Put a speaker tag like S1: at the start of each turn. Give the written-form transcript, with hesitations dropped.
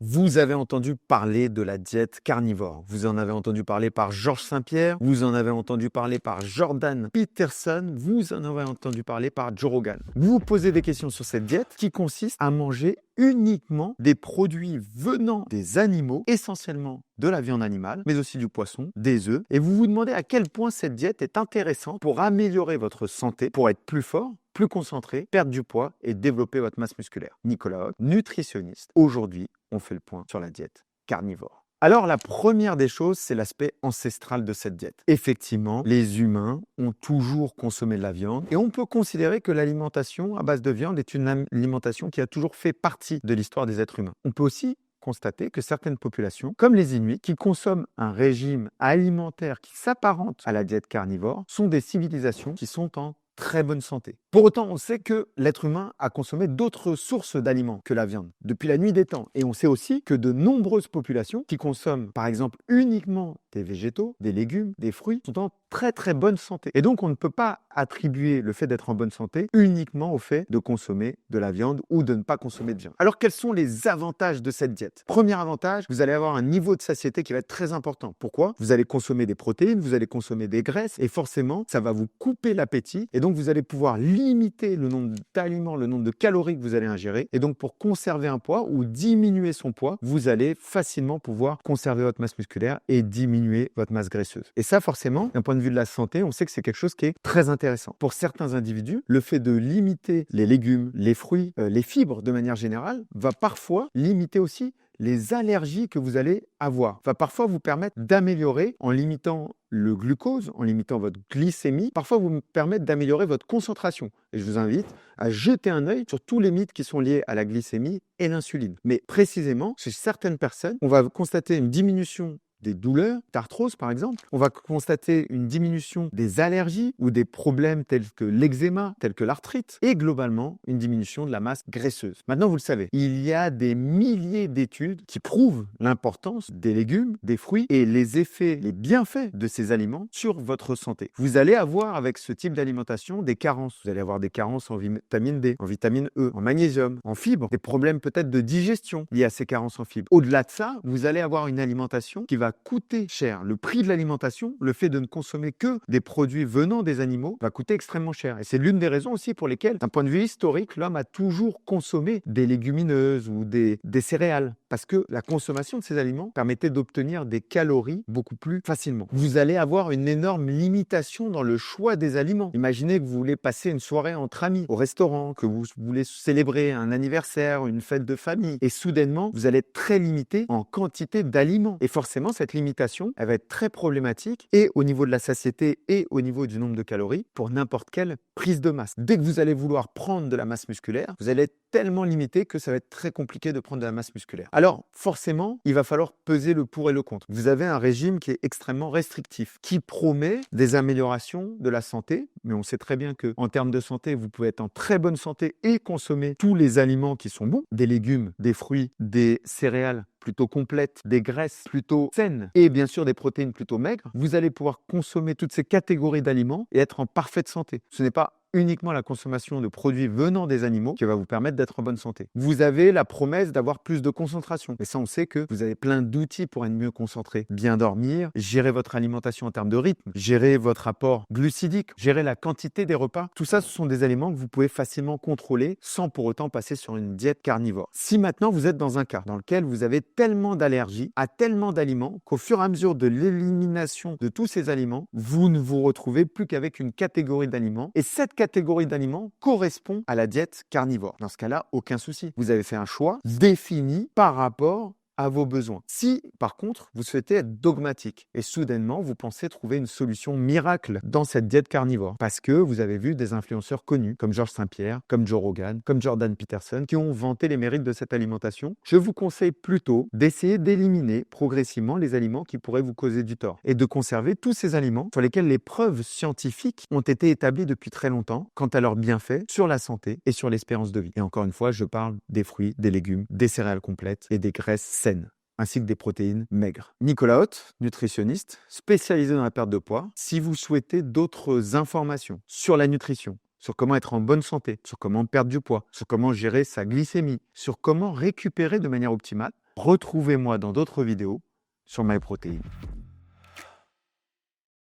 S1: Vous avez entendu parler de la diète carnivore. Vous en avez entendu parler par Georges Saint-Pierre, vous en avez entendu parler par Jordan Peterson, vous en avez entendu parler par Joe Rogan. Vous vous posez des questions sur cette diète qui consiste à manger uniquement des produits venant des animaux, essentiellement de la viande animale, mais aussi du poisson, des œufs. Et vous vous demandez à quel point cette diète est intéressante pour améliorer votre santé, pour être plus fort, plus concentré, perdre du poids et développer votre masse musculaire. Nicolas Hock, nutritionniste. Aujourd'hui, on fait le point sur la diète carnivore. Alors, la première des choses, c'est l'aspect ancestral de cette diète. Effectivement, les humains ont toujours consommé de la viande et on peut considérer que l'alimentation à base de viande est une alimentation qui a toujours fait partie de l'histoire des êtres humains. On peut aussi constater que certaines populations, comme les Inuits, qui consomment un régime alimentaire qui s'apparente à la diète carnivore, sont des civilisations qui sont en très bonne santé. Pour autant, on sait que l'être humain a consommé d'autres sources d'aliments que la viande depuis la nuit des temps. Et on sait aussi que de nombreuses populations qui consomment, par exemple, uniquement des végétaux, des légumes, des fruits, sont en très bonne santé. Et donc, on ne peut pas attribuer le fait d'être en bonne santé uniquement au fait de consommer de la viande ou de ne pas consommer de viande. Alors, quels sont les avantages de cette diète? Premier avantage, vous allez avoir un niveau de satiété qui va être très important. Pourquoi? Vous allez consommer des protéines, vous allez consommer des graisses et forcément, ça va vous couper l'appétit et donc vous allez pouvoir limiter le nombre d'aliments, le nombre de calories que vous allez ingérer. Et donc, pour conserver un poids ou diminuer son poids, vous allez facilement pouvoir conserver votre masse musculaire et diminuer votre masse graisseuse. Et ça, forcément, d'un point de vue de la santé, on sait que c'est quelque chose qui est très intéressant. Pour certains individus, le fait de limiter les légumes, les fruits, les fibres de manière générale, va parfois limiter aussi les allergies que vous allez avoir. Va parfois vous permettre d'améliorer en limitant le glucose, en limitant votre glycémie, parfois vous permettre d'améliorer votre concentration. Et je vous invite à jeter un œil sur tous les mythes qui sont liés à la glycémie et l'insuline. Mais précisément, chez certaines personnes, on va constater une diminution des douleurs, d'arthrose par exemple. On va constater une diminution des allergies ou des problèmes tels que l'eczéma, tels que l'arthrite, et globalement une diminution de la masse graisseuse. Maintenant, vous le savez, il y a des milliers d'études qui prouvent l'importance des légumes, des fruits et les effets, les bienfaits de ces aliments sur votre santé. Vous allez avoir avec ce type d'alimentation des carences. Vous allez avoir des carences en vitamine D, en vitamine E, en magnésium, en fibres, des problèmes peut-être de digestion liés à ces carences en fibres. Au-delà de ça, vous allez avoir une alimentation qui va coûter cher. Le prix de l'alimentation, le fait de ne consommer que des produits venant des animaux, va coûter extrêmement cher. Et c'est l'une des raisons aussi pour lesquelles, d'un point de vue historique, l'homme a toujours consommé des légumineuses ou des céréales. Parce que la consommation de ces aliments permettait d'obtenir des calories beaucoup plus facilement. Vous allez avoir une énorme limitation dans le choix des aliments. Imaginez que vous voulez passer une soirée entre amis au restaurant, que vous voulez célébrer un anniversaire, une fête de famille. Et soudainement, vous allez être très limité en quantité d'aliments. Et forcément, cette limitation, elle va être très problématique et au niveau de la satiété et au niveau du nombre de calories pour n'importe quelle prise de masse. Dès que vous allez vouloir prendre de la masse musculaire, vous allez être tellement limité que ça va être très compliqué de prendre de la masse musculaire. Alors, forcément, il va falloir peser le pour et le contre. Vous avez un régime qui est extrêmement restrictif, qui promet des améliorations de la santé, mais on sait très bien qu'en termes de santé, vous pouvez être en très bonne santé et consommer tous les aliments qui sont bons, des légumes, des fruits, des céréales plutôt complètes, des graisses plutôt saines et bien sûr des protéines plutôt maigres. Vous allez pouvoir consommer toutes ces catégories d'aliments et être en parfaite santé. Ce n'est pas uniquement la consommation de produits venant des animaux qui va vous permettre d'être en bonne santé. Vous avez la promesse d'avoir plus de concentration. Et ça, on sait que vous avez plein d'outils pour être mieux concentré. Bien dormir, gérer votre alimentation en termes de rythme, gérer votre apport glucidique, gérer la quantité des repas. Tout ça, ce sont des éléments que vous pouvez facilement contrôler sans pour autant passer sur une diète carnivore. Si maintenant vous êtes dans un cas dans lequel vous avez tellement d'allergies à tellement d'aliments qu'au fur et à mesure de l'élimination de tous ces aliments, vous ne vous retrouvez plus qu'avec une catégorie d'aliments. Et cette catégorie d'aliments correspond à la diète carnivore. Dans ce cas-là, aucun souci. Vous avez fait un choix défini par rapport à vos besoins. Si, par contre, vous souhaitez être dogmatique et soudainement, vous pensez trouver une solution miracle dans cette diète carnivore parce que vous avez vu des influenceurs connus comme Georges Saint-Pierre, comme Joe Rogan, comme Jordan Peterson qui ont vanté les mérites de cette alimentation, je vous conseille plutôt d'essayer d'éliminer progressivement les aliments qui pourraient vous causer du tort et de conserver tous ces aliments sur lesquels les preuves scientifiques ont été établies depuis très longtemps quant à leurs bienfaits sur la santé et sur l'espérance de vie. Et encore une fois, je parle des fruits, des légumes, des céréales complètes et des graisses saines, ainsi que des protéines maigres. Nicolas Hoth, nutritionniste, spécialisé dans la perte de poids. Si vous souhaitez d'autres informations sur la nutrition, sur comment être en bonne santé, sur comment perdre du poids, sur comment gérer sa glycémie, sur comment récupérer de manière optimale, Retrouvez-moi dans d'autres vidéos sur MyProtein.